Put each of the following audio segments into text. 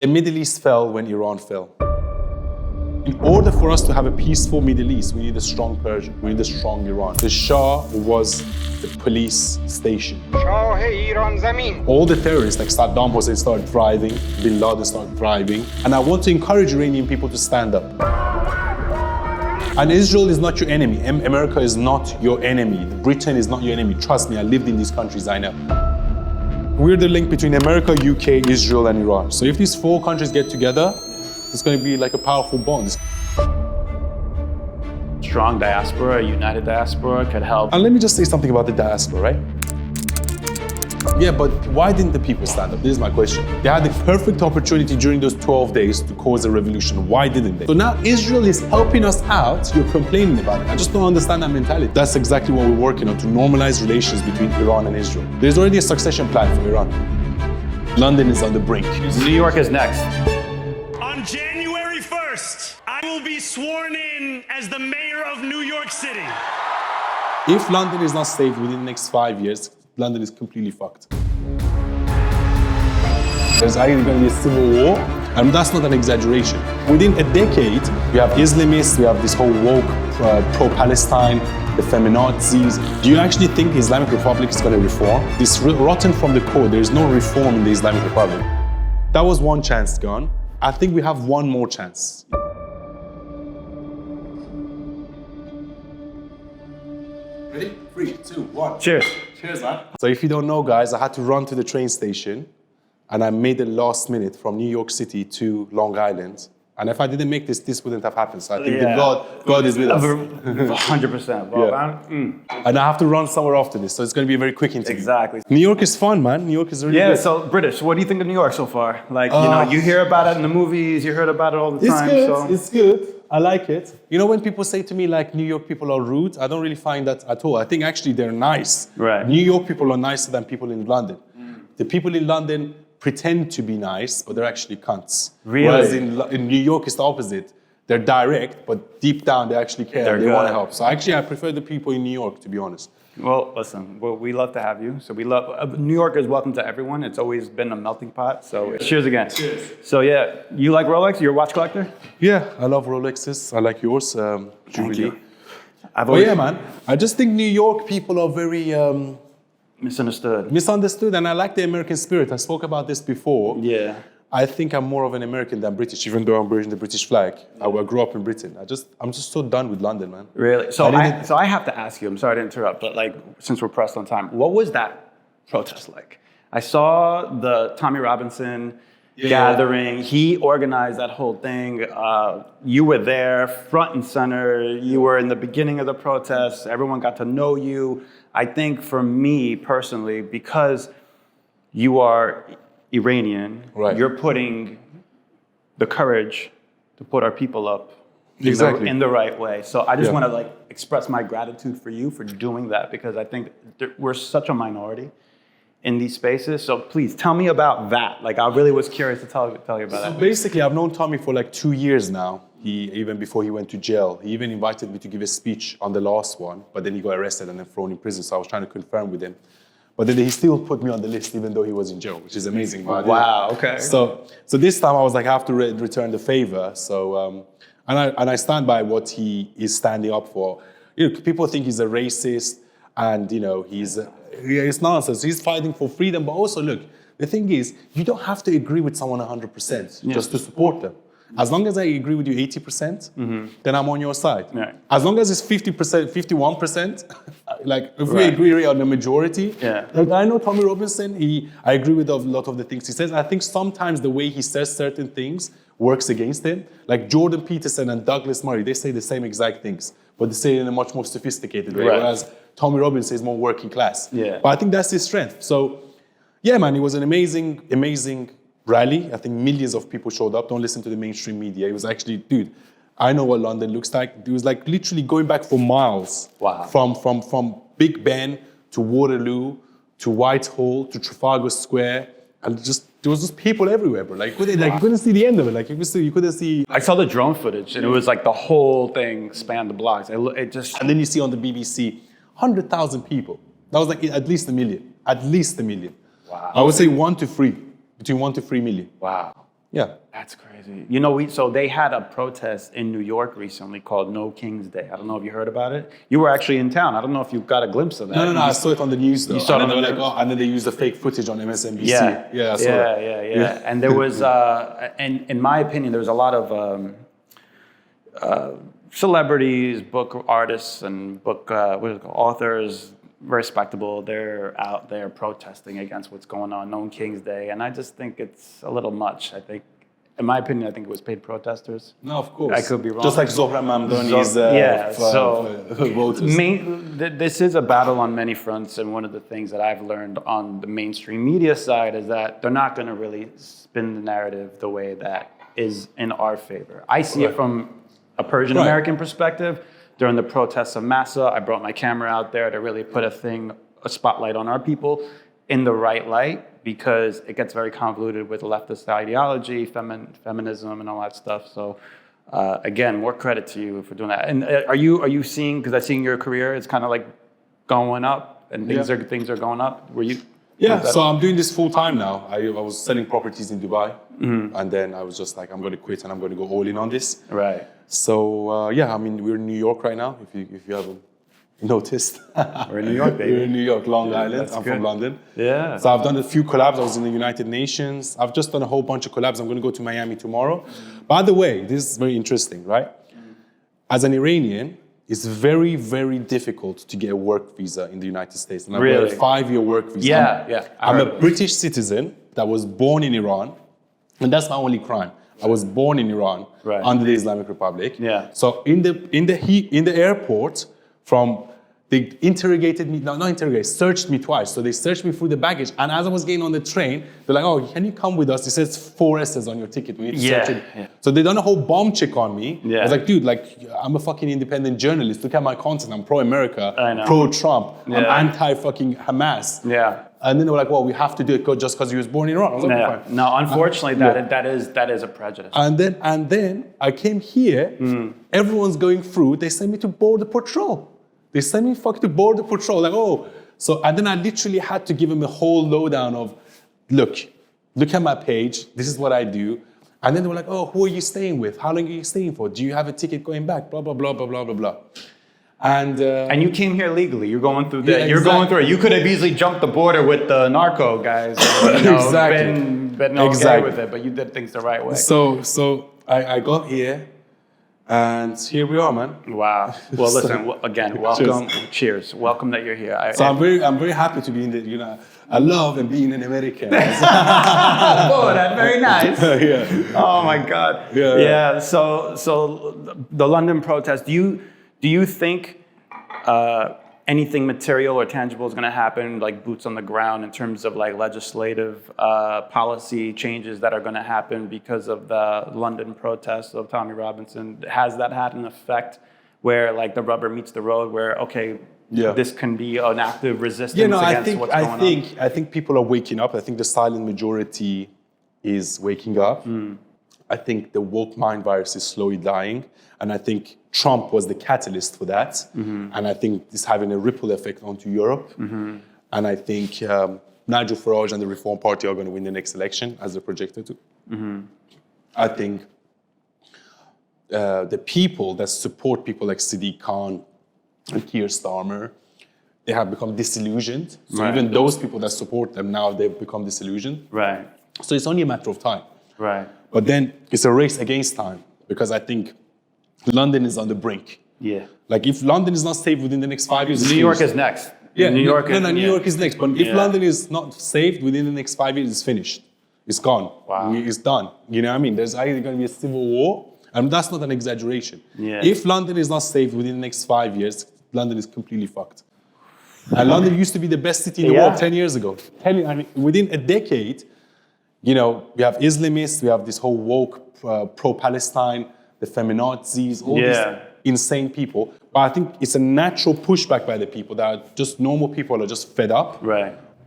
The Middle East fell when Iran fell. In order for us to have a peaceful Middle East, we need a strong Persia, we need a strong Iran. The Shah was the police station. All the terrorists like Saddam Hussein started thriving, Bin Laden started thriving, and I want to encourage Iranian people to stand up. And Israel is not your enemy. America is not your enemy. Britain is not your enemy. Trust me, I lived in these countries, I know. We're the link between America, UK, Israel, and Iran. So if these four countries get together, it's going to be like a powerful bond. Strong diaspora, a united diaspora could help. And let me just say something about the diaspora, right? Yeah, but why didn't the people stand up? This is my question. They had the perfect opportunity during those 12 days to cause a revolution. Why didn't they? So now Israel is helping us out. You're complaining about it. I just don't understand that mentality. That's exactly what we're working on, to normalize relations between Iran and Israel. There's already a succession plan for Iran. London is on the brink. New York is next. On January 1st, I will be sworn in as the mayor of New York City. If London is not saved within the next 5 years, London is completely fucked. There's either going to be a civil war, and that's not an exaggeration. Within a decade, we have Islamists, we have this whole woke pro-Palestine, the feminazis. Do you actually think the Islamic Republic is going to reform? This rotten from the core, there is no reform in the Islamic Republic. That was one chance gone. I think we have one more chance. Ready? 3, 2, 1. Cheers. Cheers, man. So if you don't know, guys, I had to run to the train station and I made it last minute from New York City to Long Island. And if I didn't make this, this wouldn't have happened. So I think that God is with us. 100%. Well, yeah. And I have to run somewhere after this, so it's going to be a very quick interview. Exactly. New York is fun, man. New York is really good. Yeah, so British, what do you think of New York so far? Like, you know, you hear about it in the movies, you heard about it all the time. It's good. I like it. You know, when people say to me, like, New York people are rude, I don't really find that at all. I think actually they're nice. Right. New York people are nicer than people in London. The people in London pretend to be nice, but they're actually cunts. Really? Whereas in New York, it's the opposite. They're direct, but deep down, they actually care. They want to help. So actually, I prefer the people in New York, to be honest. Well, listen, we love to have you. So we love, New York is welcome to everyone. It's always been a melting pot. So cheers again. Cheers. So yeah, you like Rolex? You're a watch collector? Yeah, I love Rolexes. I like yours. Thank you. Yeah, man. I just think New York people are very... Misunderstood, and I like the American spirit. I spoke about this before. Yeah. I think I'm more of an American than British, even though I'm wearing the British flag. I grew up in Britain. I'm just so done with London, man. Really? So I have to ask you, I'm sorry to interrupt, but like, since we're pressed on time, what was that protest like? I saw the Tommy Robinson gathering. He organized that whole thing. You were there, front and center. You were in the beginning of the protest. Everyone got to know you. I think for me personally, because you are Iranian, you're putting the courage to put our people up in the right way. So I just want to like express my gratitude for you for doing that, because I think we're such a minority in these spaces. So please tell me about that. Like, I really was curious to tell you about that. So basically, I've known Tommy for like 2 years now. Even before he went to jail, he even invited me to give a speech on the last one, but then he got arrested and then thrown in prison. So I was trying to confirm with him. But then he still put me on the list even though he was in jail, which is amazing. Wow, okay. So this time I was like, I have to return the favor. So, and I stand by what he is standing up for. You know, people think he's a racist and, you know, he's nonsense. He's fighting for freedom. But also, look, the thing is, you don't have to agree with someone 100% just to support them. As long as I agree with you 80%, then I'm on your side. Right. As long as it's 50%, 51%, like if we agree on the majority, like I know Tommy Robinson, I agree with a lot of the things he says. I think sometimes the way he says certain things works against him. Like Jordan Peterson and Douglas Murray, they say the same exact things, but they say it in a much more sophisticated way, whereas Tommy Robinson is more working class. But I think that's his strength. So yeah, man, it was an amazing rally. I think millions of people showed up. Don't listen to the mainstream media. It was actually, dude, I know what London looks like. It was like literally going back for miles. Wow. From Big Ben to Waterloo to Whitehall to Trafalgar Square, and there was just people everywhere, bro. Like, you couldn't see the end of it. Like you couldn't see. I saw the drone footage, and it was like the whole thing spanned the blocks. And then you see on the BBC, 100,000 people. That was like at least a million. At least a million. Wow. I would say 1 to 3. Between 1 to 3 million. Wow. Yeah. That's crazy. You know, so they had a protest in New York recently called No King's Day. I don't know if you heard about it. You were actually in town. I don't know if you got a glimpse of that. No, I saw it on the news though. You saw it on and the they were news? like, oh, and then they used the fake footage on MSNBC. Yeah, I saw that. yeah. And there was, and in my opinion, there was a lot of celebrities, book artists, and book authors, respectable. They're out there protesting against what's going on, No King's Day, and I just think it's a little much. I think, in my opinion, I think it was paid protesters. No, of course. I could be wrong. Just like Zohra Mamdani's voters. This is a battle on many fronts, and one of the things that I've learned on the mainstream media side is that they're not going to really spin the narrative the way that is in our favor. I see it from a Persian American perspective. During the protests of Massa, I brought my camera out there to really put a spotlight on our people in the right light, because it gets very convoluted with leftist ideology, feminism, and all that stuff. So, again, more credit to you for doing that. And are you seeing? Because I see in your career, it's kind of like going up, and things are going up. Were you? Yeah. So I'm doing this full time now. I was selling properties in Dubai, and then I was just like, I'm going to quit and I'm going to go all in on this. Right. So I mean, we're in New York right now. If you haven't noticed, we're in New York, baby. We're in New York, Long Island. I'm from London. Yeah. So I've done a few collabs. I was in the United Nations. I've just done a whole bunch of collabs. I'm going to go to Miami tomorrow. By the way, this is very interesting, right? As an Iranian, it's very, very difficult to get a work visa in the United States. And I've got a 5-year work visa. Yeah. I'm a British citizen that was born in Iran, and that's my only crime. I was born in Iran under the Islamic Republic. Yeah. So in the airport, they interrogated me, not interrogated, searched me twice. So they searched me through the baggage. And as I was getting on the train, they're like, oh, can you come with us? It says 4 S's on your ticket. We need to search it. Yeah. So they done a whole bomb check on me. Yeah. I was like, dude, I'm a fucking independent journalist. Look at my content. I'm pro-America, pro-Trump. I'm anti-fucking Hamas. Yeah. And then they were like, well, we have to do it just because he was born in Iran. I was like, fine. No, unfortunately, that is a prejudice. And then I came here. Everyone's going through. They sent me to Border Patrol. They sent me to Border Patrol. Like, oh. So, and then I literally had to give them a whole lowdown of, look at my page. This is what I do. And then they were like, oh, who are you staying with? How long are you staying for? Do you have a ticket going back? Blah, blah, blah, blah, blah, blah, blah. And you came here legally. You're going through that. You're going through it. You could have easily jumped the border with the narco guys. Been okay with it, but you did things the right way. So I got here, and here we are, man. Wow. Well, listen. Again, welcome. Cheers. Welcome that you're here. I'm very happy to be in the. I love and being an American. Oh, that's very nice. Yeah. Oh my God. Yeah. So the London protest. Do you think anything material or tangible is going to happen, like boots on the ground, in terms of like legislative policy changes that are going to happen because of the London protests of Tommy Robinson? Has that had an effect where like the rubber meets the road, where this can be an active resistance against what's going on? I think people are waking up. I think the silent majority is waking up. I think the woke mind virus is slowly dying. And I think Trump was the catalyst for that. And I think it's having a ripple effect onto Europe. And I think Nigel Farage and the Reform Party are going to win the next election, as they're projected to. I think the people that support people like Sadiq Khan and Keir Starmer, they have become disillusioned. So even those people that support them now, they've become disillusioned. Right. So it's only a matter of time. Right. But then it's a race against time, because I think London is on the brink. Yeah. Like if London is not saved within the next 5 years, New York is next. Yeah, New York is next. But if London is not saved within the next 5 years, it's finished. It's gone. Wow. It's done. You know what I mean? There's either going to be a civil war, and that's not an exaggeration. Yeah. If London is not saved within the next 5 years, London is completely fucked. And London used to be the best city in the world 10 years ago. Within a decade, we have Islamists, we have this whole woke pro-Palestine, the feminazis, all these insane people. But I think it's a natural pushback by the people that are just normal people are just fed up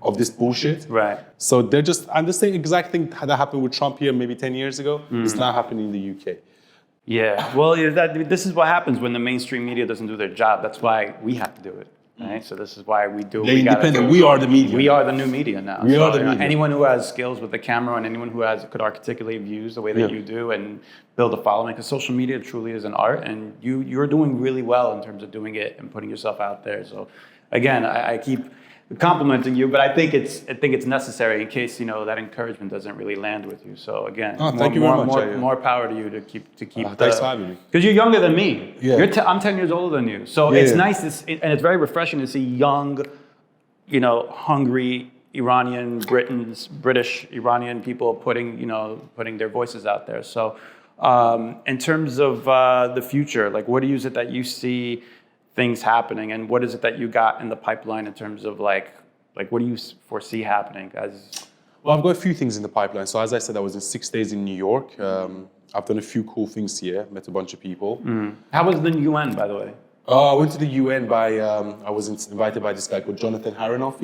of this bullshit. Right. So they're just, and the same exact thing that happened with Trump here maybe 10 years ago is now happening in the UK. Yeah. Well, this is what happens when the mainstream media doesn't do their job. That's why we have to do it. right? So this is why we do. They're independent. We are the media. We are the new media now. We are the media. Anyone who has skills with the camera and anyone who could articulate views the way that you do and build a following, because social media truly is an art, and you're doing really well in terms of doing it and putting yourself out there. So again, I keep complimenting you, but I think it's necessary in case that encouragement doesn't really land with you. So again, thank you very much. More power to you to keep. Thanks for having me. Because you're younger than me. Yeah. I'm 10 years older than you. So it's nice and it's very refreshing to see young, hungry British Iranian people putting their voices out there. So in terms of the future, like what is it that you see things happening, and what is it that you got in the pipeline in terms of like what do you foresee happening? Well, I've got a few things in the pipeline. So as I said, I was in 6 days in New York. I've done a few cool things here, met a bunch of people. How was the UN, by the way? I went to the UN I was invited by this guy called Jonathan Haranoff.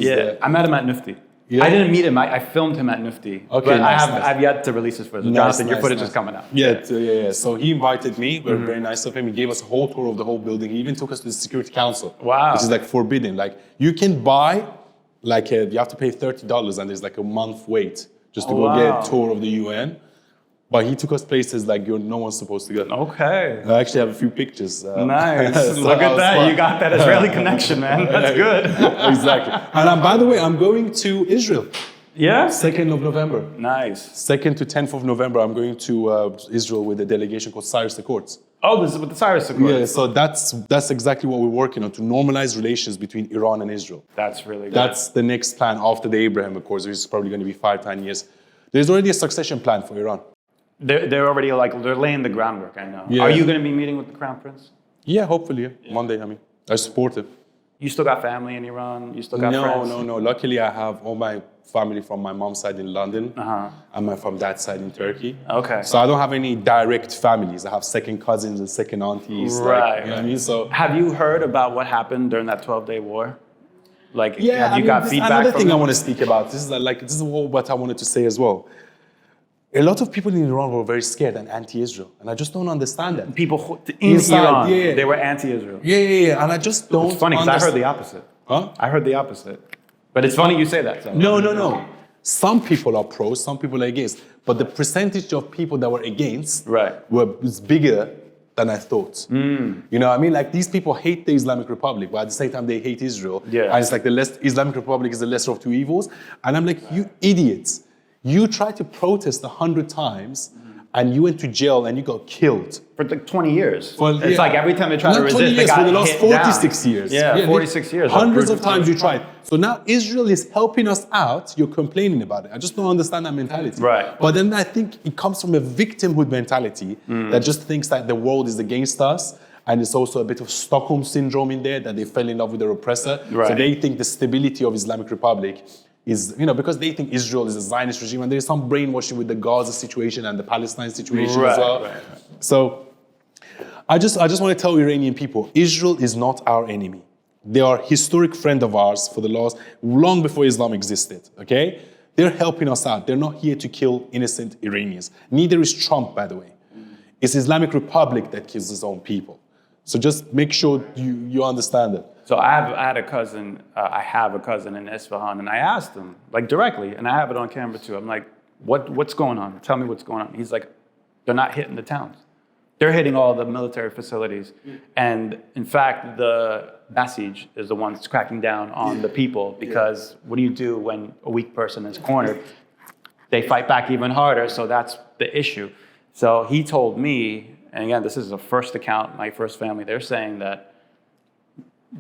I met him at Nifty. Yeah. I didn't meet him. I filmed him at Nifty. Okay, but nice, I've yet to release his footage. Jonathan, your footage is coming out. Yeah. So he invited me. Very nice of him. He gave us a whole tour of the whole building. He even took us to the Security Council. Wow. Which is like forbidden. Like you can buy, you have to pay $30, and there's like a month wait just to go get a tour of the UN. But he took us places like no one's supposed to go. Okay. I actually have a few pictures. Nice. So Look at that. You got that Israeli connection, man. That's good. Exactly. And by the way, I'm going to Israel. Yeah? 2nd of November. Nice. 2nd to 10th of November, I'm going to Israel with a delegation called Cyrus Accords. Oh, this is with the Cyrus Accords. Yeah, so that's exactly what we're working on, to normalize relations between Iran and Israel. That's really good. That's the next plan after the Abraham Accords, which is probably going to be 5-10 years. There's already a succession plan for Iran. They're already they're laying the groundwork, I know. Yeah. Are you going to be meeting with the Crown Prince? Yeah, hopefully. Yeah. Monday, I support it. You still got family in Iran? You still got friends? No. Luckily, I have all my family from my mom's side in London and from dad's side in Turkey. Okay. So I don't have any direct families. I have second cousins and second aunties. Right. You know what I mean? So have you heard about what happened during that 12-day war? Have you got feedback? Another thing I want to speak about. This is what I wanted to say as well. A lot of people in Iran were very scared and anti-Israel, and I just don't understand that. People in Iran, they were anti-Israel. Yeah, and I just don't. It's funny because I heard the opposite. Huh? I heard the opposite. But it's funny you say that. So. No. Some people are pro, some people are against, but the percentage of people that were against was bigger than I thought. You know what I mean? Like these people hate the Islamic Republic, but at the same time they hate Israel. Yeah. And it's like Islamic Republic is the lesser of two evils. And I'm like, you idiots. You tried to protest 100 times and you went to jail and you got killed. For like 20 years. Well, it's like every time they try to resist, 20 years, they got for the last hit 46 down. years. Yeah, 46 years. Hundreds of times you tried. So now Israel is helping us out, you're complaining about it. I just don't understand that mentality. Right. But then I think it comes from a victimhood mentality that just thinks that the world is against us. And it's also a bit of Stockholm syndrome in there, that they fell in love with their oppressor. Right. So they think the stability of Islamic Republic is, because they think Israel is a Zionist regime, and there is some brainwashing with the Gaza situation and the Palestine situation as well. Right. So I just want to tell Iranian people, Israel is not our enemy. They are a historic friend of ours for long before Islam existed, okay? They're helping us out. They're not here to kill innocent Iranians. Neither is Trump, by the way. It's Islamic Republic that kills its own people. So just make sure you understand it. So I have a cousin in Isfahan, and I asked him, directly, and I have it on camera too. I'm like, what's going on? Tell me what's going on. He's like, they're not hitting the towns. They're hitting all the military facilities. And in fact, the Basij is the one that's cracking down on the people, because what do you do when a weak person is cornered? They fight back even harder, so that's the issue. So he told me, and again, this is a first account, my first family, they're saying that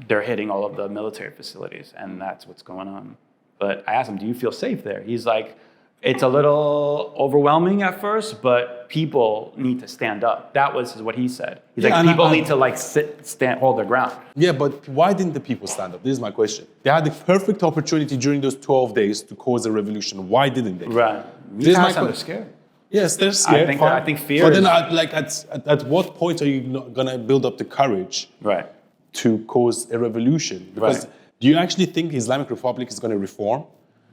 they're hitting all of the military facilities, and that's what's going on. But I asked him, do you feel safe there? He's like, it's a little overwhelming at first, but people need to stand up. That was what he said. He's like, people need to hold their ground. Yeah, but why didn't the people stand up? This is my question. They had the perfect opportunity during those 12 days to cause a revolution. Why didn't they? Right. They're scared. Yes, they're scared. I think fear. But then, at what point are you not gonna build up the courage? Right. To cause a revolution? Because do you actually think the Islamic Republic is going to reform?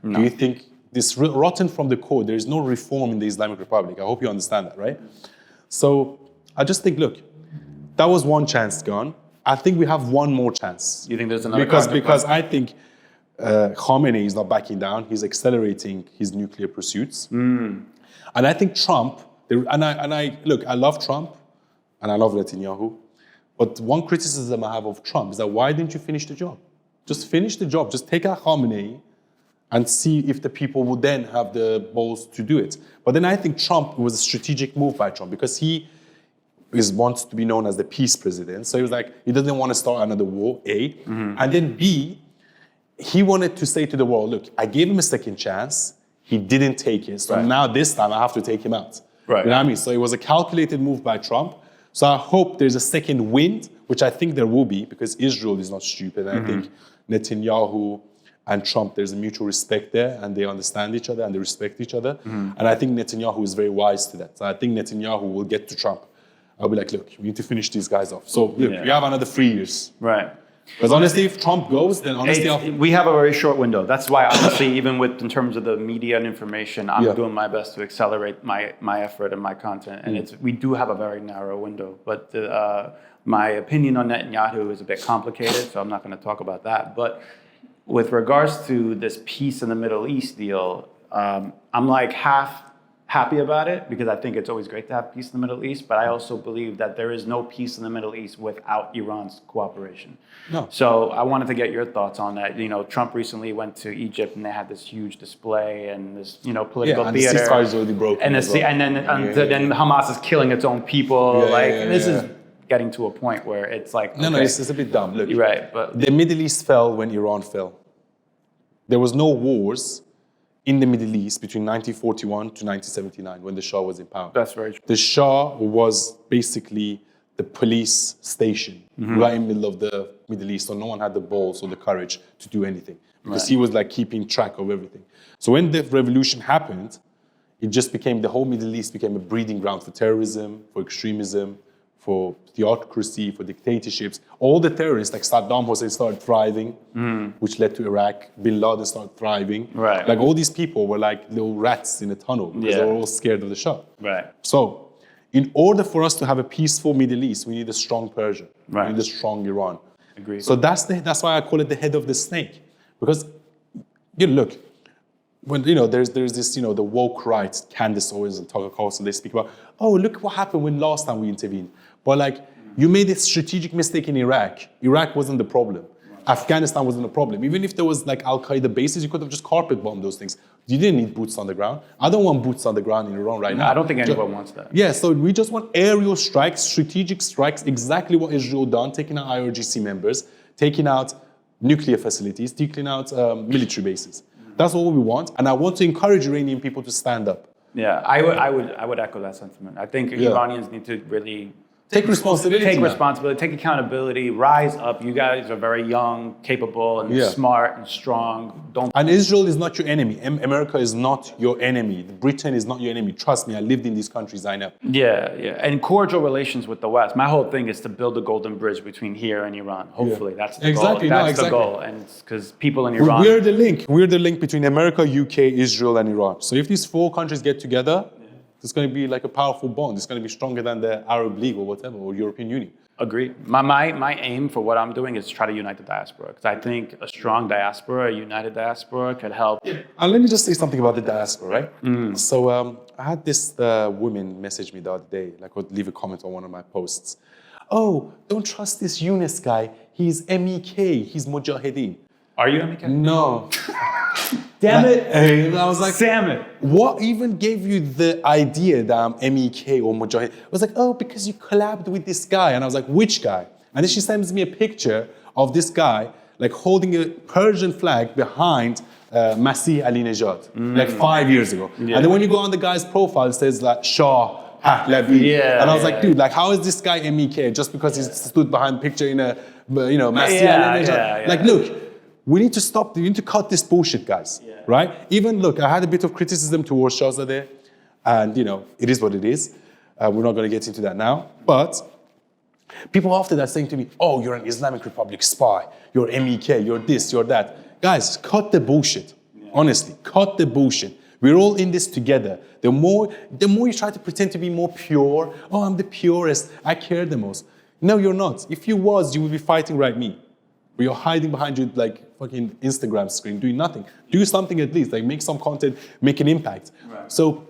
No. Do you think this rotten from the core, there is no reform in the Islamic Republic? I hope you understand that, right? So I just think, look, that was one chance gone. I think we have one more chance. You think there's another because I think Khamenei is not backing down. He's accelerating his nuclear pursuits. And I think Trump, I love Trump and I love Netanyahu. But one criticism I have of Trump is that why didn't you finish the job? Just finish the job. Just take out Khamenei and see if the people would then have the balls to do it. But then I think Trump was a strategic move by Trump because he wants to be known as the peace president. So he was like, he doesn't want to start another war, A. And then B, he wanted to say to the world, look, I gave him a second chance. He didn't take it. So now this time I have to take him out. Right. You know what I mean? So it was a calculated move by Trump. So I hope there's a second wind, which I think there will be because Israel is not stupid. And I think Netanyahu and Trump, there's a mutual respect there and they understand each other and they respect each other. And I think Netanyahu is very wise to that. So I think Netanyahu will get to Trump. I'll be like, look, we need to finish these guys off. So look, we have another 3 years. Right. Because honestly, if Trump goes, then honestly... we have a very short window. That's why, honestly, even in terms of the media and information, I'm doing my best to accelerate my effort and my content. And we do have a very narrow window. But my opinion on Netanyahu is a bit complicated, so I'm not going to talk about that. But with regards to this peace in the Middle East deal, I'm like half happy about it because I think it's always great to have peace in the Middle East, but I also believe that there is no peace in the Middle East without Iran's cooperation. No. So I wanted to get your thoughts on that. You know, Trump recently went to Egypt and they had this huge display and this, political and theater. The ceasefire is already broken. And then Hamas is killing its own people. This is getting to a point where it's like, No, it's a bit dumb. Look, you're right, but the Middle East fell when Iran fell. There was no wars in the Middle East between 1941 to 1979 when the Shah was in power. That's very true. The Shah was basically the police station right in the middle of the Middle East, so no one had the balls or the courage to do anything because he was like keeping track of everything. So when the revolution happened, it just became, the whole Middle East became a breeding ground for terrorism, for extremism, for theocracy, for dictatorships. All the terrorists, like Saddam Hussein, started thriving, which led to Iraq. Bin Laden started thriving. Right. Like all these people were like little rats in a tunnel because they were all scared of the Shah. Right. So, in order for us to have a peaceful Middle East, we need a strong Persia. Right. We need a strong Iran. Agreed. So that's why I call it the head of the snake, because look, when there's this the woke right, Candace Owens and Tucker Carlson, they speak about, oh, look what happened when last time we intervened. But like, you made a strategic mistake in Iraq. Iraq wasn't the problem. Afghanistan wasn't the problem. Even if there was like Al-Qaeda bases, you could have just carpet bombed those things. You didn't need boots on the ground. I don't want boots on the ground in Iran right now. I don't think anyone wants that. Yeah, so we just want aerial strikes, strategic strikes, exactly what Israel done, taking out IRGC members, taking out nuclear facilities, taking out military bases. That's all we want, and I want to encourage Iranian people to stand up. Yeah, I would echo that sentiment. I think Iranians need to really take responsibility. Take accountability, rise up. You guys are very young, capable, and smart and strong. And Israel is not your enemy. America is not your enemy. Britain is not your enemy. Trust me, I lived in these countries, I know. Yeah. And cordial relations with the West. My whole thing is to build a golden bridge between here and Iran. Hopefully, that's the goal. That's the goal. And because people in Iran... We're the link. We're the link between America, UK, Israel, and Iran. So if these four countries get together, it's going to be like a powerful bond. It's going to be stronger than the Arab League or whatever, or European Union. Agreed. My aim for what I'm doing is to try to unite the diaspora, because I think a strong diaspora, a united diaspora could help. And let me just say something about the diaspora, right? So I had this woman message me the other day, like would leave a comment on one of my posts. Oh, don't trust this Younes guy. He's MEK. He's Mujahideen. Are you MEK? No. Damn it. I was like, damn it. What even gave you the idea that I'm MEK or Mujahid? I was like, oh, because you collabed with this guy. And I was like, which guy? And then she sends me a picture of this guy, like holding a Persian flag behind Masih Ali-Nejad, like 5 years ago. Yeah. And then when you go on the guy's profile, it says like Shah Pahlavi. Yeah. And I was like, dude, like how is this guy MEK just because he stood behind the picture in a, Masih Ali-Nejad? Like, look. We need to stop, we need to cut this bullshit, guys, right? Even, look, I had a bit of criticism towards Shahzadeh, and, it is what it is. We're not going to get into that now. But people after that saying to me, oh, you're an Islamic Republic spy, you're MEK, you're this, you're that. Guys, cut the bullshit. Honestly, cut the bullshit. We're all in this together. The more you try to pretend to be more pure, oh, I'm the purest, I care the most. No, you're not. If you was, you would be fighting right me. But you're hiding behind your like fucking Instagram screen, doing nothing. Do something at least, like make some content, make an impact. Right. So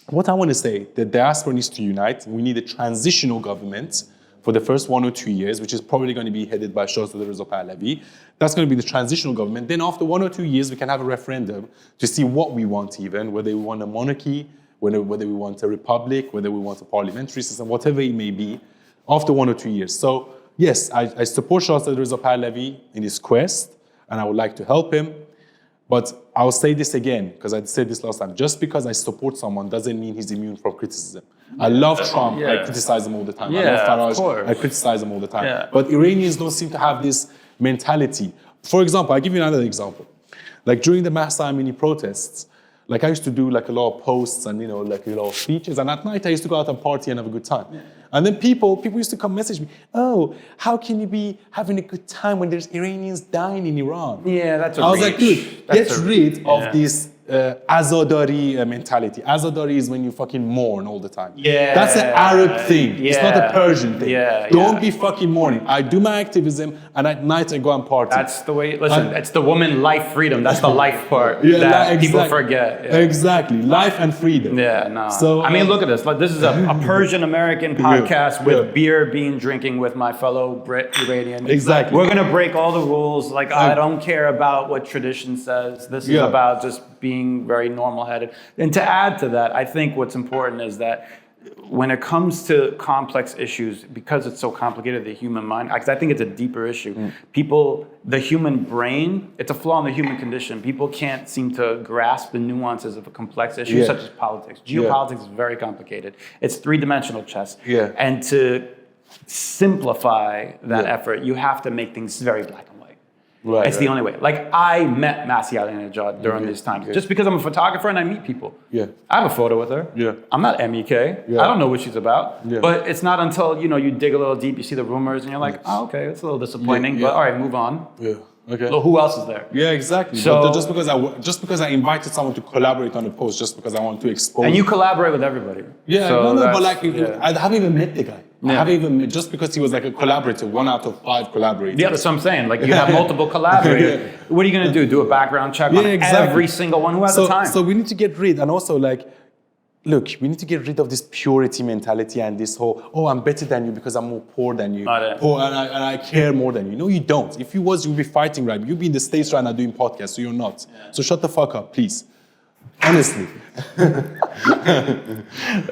what I want to say, the diaspora needs to unite. We need a transitional government for the first 1 or 2 years, which is probably going to be headed by Shahzad Reza Pahlavi. That's going to be the transitional government. Then after 1 or 2 years, we can have a referendum to see what we want even, whether we want a monarchy, whether we want a republic, whether we want a parliamentary system, whatever it may be, after 1 or 2 years. So yes, I support Shahzad Reza Pahlavi in his quest, and I would like to help him. But I'll say this again, because I said this last time. Just because I support someone doesn't mean he's immune from criticism. I love Trump. I criticize him all the time. I love Farage. I criticize him all the time. But Iranians don't seem to have this mentality. For example, I'll give you another example. Like during the Mahsa Amini protests, like I used to do like a lot of posts and like a lot of speeches, and at night I used to go out and party and have a good time. And then people used to come message me, oh, how can you be having a good time when there's Iranians dying in Iran? Yeah, that's a I was like, dude, get rid of this azadari mentality. Azadari is when you fucking mourn all the time. Yeah. That's an Arab thing. Yeah. It's not a Persian thing. Don't be fucking mourning. I do my activism and at night I go and party. That's the way, listen, it's the woman life freedom. That's the life part that people forget. Exactly. Life and freedom. Yeah, no. So, I mean, look at this. Like, this is a Persian-American podcast with beer being drinking with my fellow Brit Iranian. Exactly. We're going to break all the rules. Like, I don't care about what tradition says. This is about just being very normal-headed. And to add to that, I think what's important is that when it comes to complex issues, because it's so complicated, the human mind, because I think it's a deeper issue. The human brain, it's a flaw in the human condition. People can't seem to grasp the nuances of a complex issue such as politics. Geopolitics is very complicated. It's three-dimensional chess. And to simplify that effort, you have to make things very black and white. It's the only way. Like, I met Masih Alinejad during these times. Just because I'm a photographer and I meet people. I have a photo with her. I'm not MEK. I don't know what she's about. But it's not until, you dig a little deep, you see the rumors, and you're like, oh, okay, it's a little disappointing, but all right, move on. Okay. So who else is there? Yeah, exactly. So but just because I invited someone to collaborate on a post, just because I want to expose. And you collaborate with everybody. Yeah, so but like I haven't even met the guy. I haven't even met, just because he was like a collaborator, 1 out of 5 collaborators. Yeah, that's what I'm saying. Like, you have multiple collaborators. What are you going to do? Do a background check on every single one? Who has the time? So we need to get rid, and also like, look, we need to get rid of this purity mentality and this whole, oh, I'm better than you because I'm more poor than you. Poor, and I care more than you. No, you don't. If you was, you'd be fighting right. You'd be in the States right now doing podcasts, so you're not. So shut the fuck up, please. Honestly.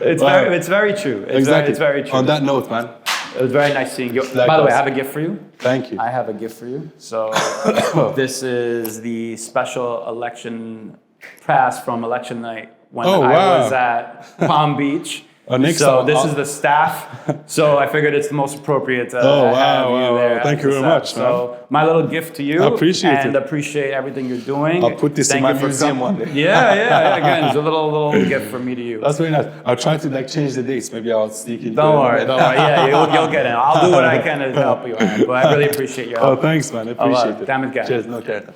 It's very true. It's very true. On that note, man. It was very nice seeing you. By the way, I have a gift for you. Thank you. I have a gift for you. So this is the special election pass from election night when I was at Palm Beach. So this is the staff. So I figured it's the most appropriate to have you there. Thank you very much. So my little gift to you. I appreciate it. And appreciate everything you're doing. I'll put this in my museum one day. Yeah. Again, it's a little gift from me to you. That's very nice. I'll try to change the dates. Maybe I'll sneak in. Don't worry. Yeah, you'll get in. I'll do what I can to help you out. But I really appreciate your help. Oh, thanks, man. I appreciate it. Damn it, guys. Cheers. No care.